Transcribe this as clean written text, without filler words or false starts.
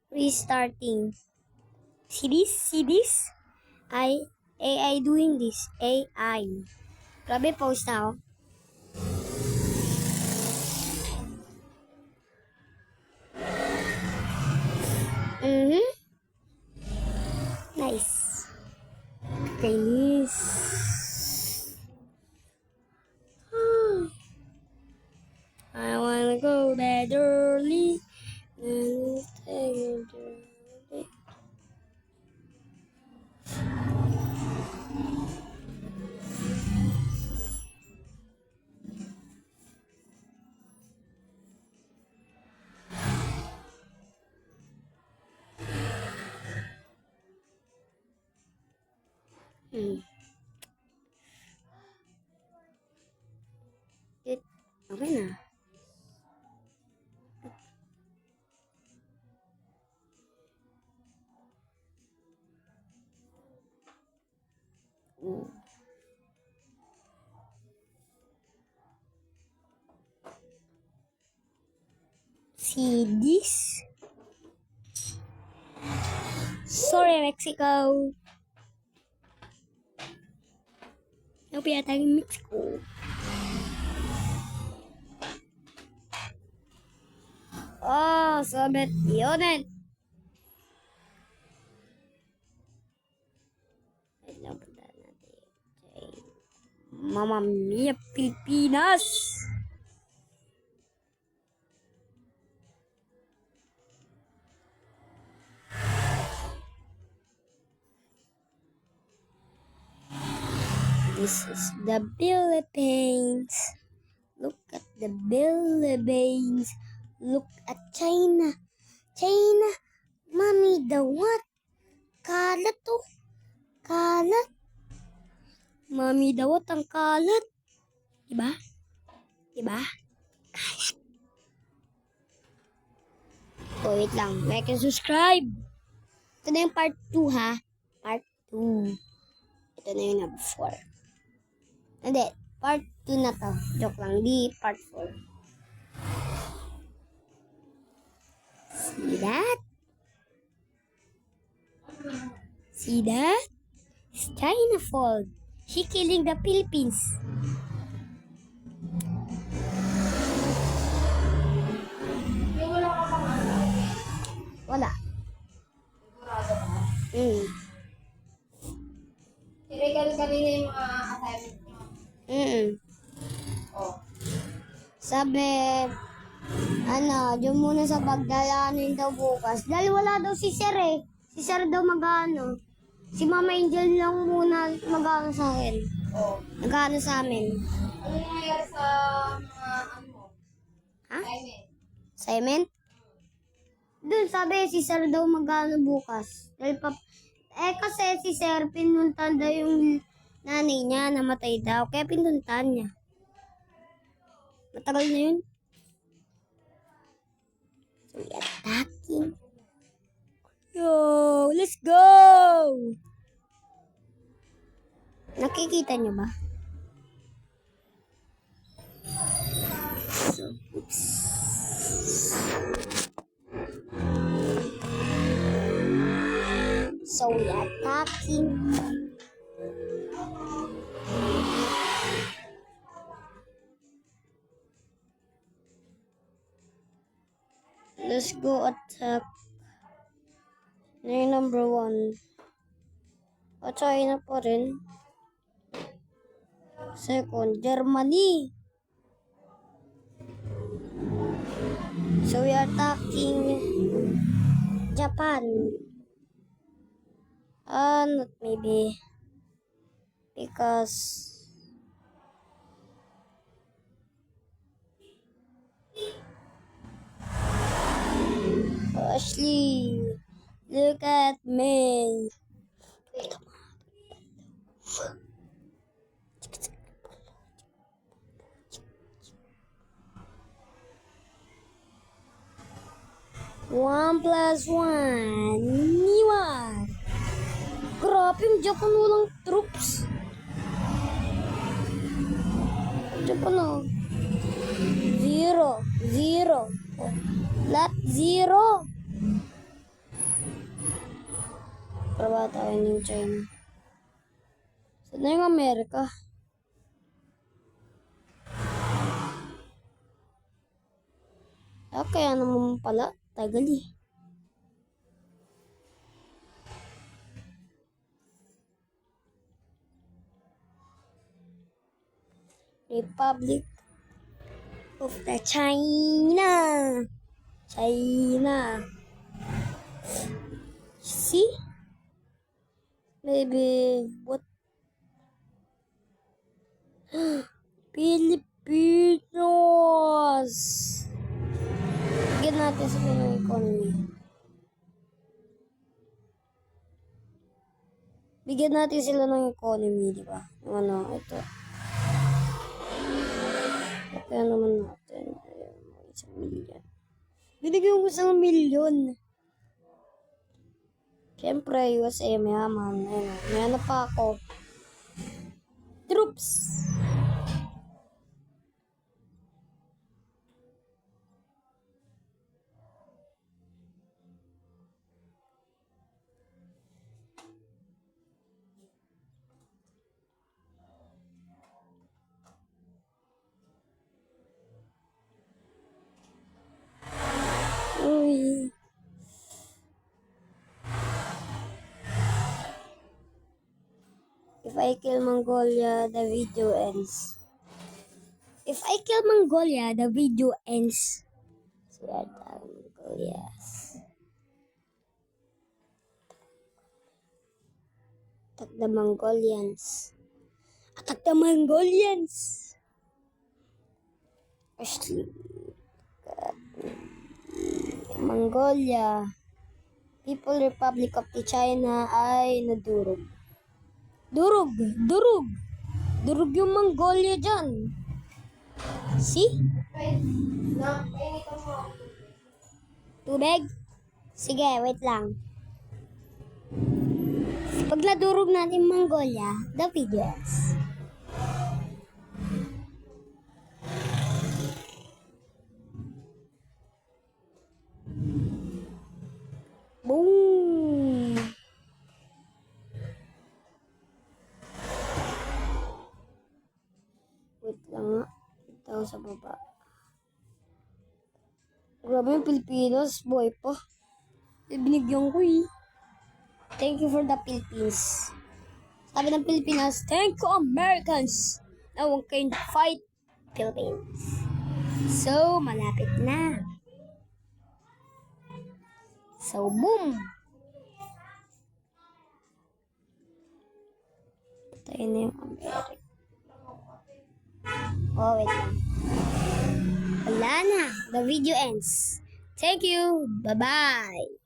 Restarting. See this? See this? AI doing this. AI. Grabe, post na ako. Nice. Kainis. I wanna go bed early. Okay na. See this? Sorry, Mexico. Ano pa yata yung Mexico? Oh, sabit yun eh. Mamma Mia, Pilipinas! This is the Philippines. Look at the Philippines. Look at China. China. Mommy, the what? Kalat to. Kalat. Mommy, the what ang kalat? Diba? Diba? Kalat. Oh, wait lang. Like and subscribe. Ito na yung part 2 ha. Part 2. Ito na yung number 4. Hindi. Part 2 na to. Joke lang. Di part 4. See that? See that? It's China fault. She killing the Philippines. Wala. I-regal kanina yung mga assignment nyo. Oh. Sabi, diyan muna sa pagdalaanin daw bukas. Dahil wala daw si Sir eh. Si Sir daw mag-ano. Si Mama Angel lang muna mag-ano sa akin. Oh. Nag-ano sa amin. Ano nangyayari sa mga ano mo? Ha? Assignment. Assignment? Doon sabi si Sir daw mag-ano bukas. Dahil kasi si Sir pinuntan daw yung nanay niya, namatay daw. Kaya pinuntan niya. Matagal na yun. So, we attacking. Yo, let's go! Nakikita niyo ba? So, oops. So, we attacking. Let's go attack. Ano yung number 1? O, China pa rin. Second, Germany. So, we are attacking Japan. Not maybe. Because Ashley, look at me. One plus one. Niwan. Grabe yung Japan walang troops. Japan oh. 0. Lahat 0. Bababa tayo ng China. Saan na yung Amerika? Kaya naman pala, tagal eh. Republic of the China. China. See? Maybe what? Filipinos. Bigyan natin sila ng economy. Bigyan natin sila ng economy, di ba? Yung ano, ito. Kaya naman natin. Ayan, 1,000,000. Binigyan ko 1,000,000. Siyempre, USA, mayaman. Ayun, may ano pa ako. Troops! Uy. If I kill Mongolia, the video ends. If I kill Mongolia, the video ends. Swear down, Mongolia. Attack the Mongolians. Attack the Mongolians. Actually, Mongolia, People Republic of the China ay nadurog. Durog! Durog! Durog yung Mongolia dyan. See? Painitan mo ako. Tubig? Sige, wait lang. Pag nadurog natin Mongolia, the videos. Boom! Wait lang nga. Ito ako sa baba. Grabe yung Pilipinas, boy pa. Binigyan ko eh. Thank you for the Philippines. Sabi ng Pilipinas, thank you Americans. Now we can fight Philippines. So, malapit na. So, boom! Tayo na yung America. Oh, wait lang. Wala na. The video ends. Thank you. Bye-bye.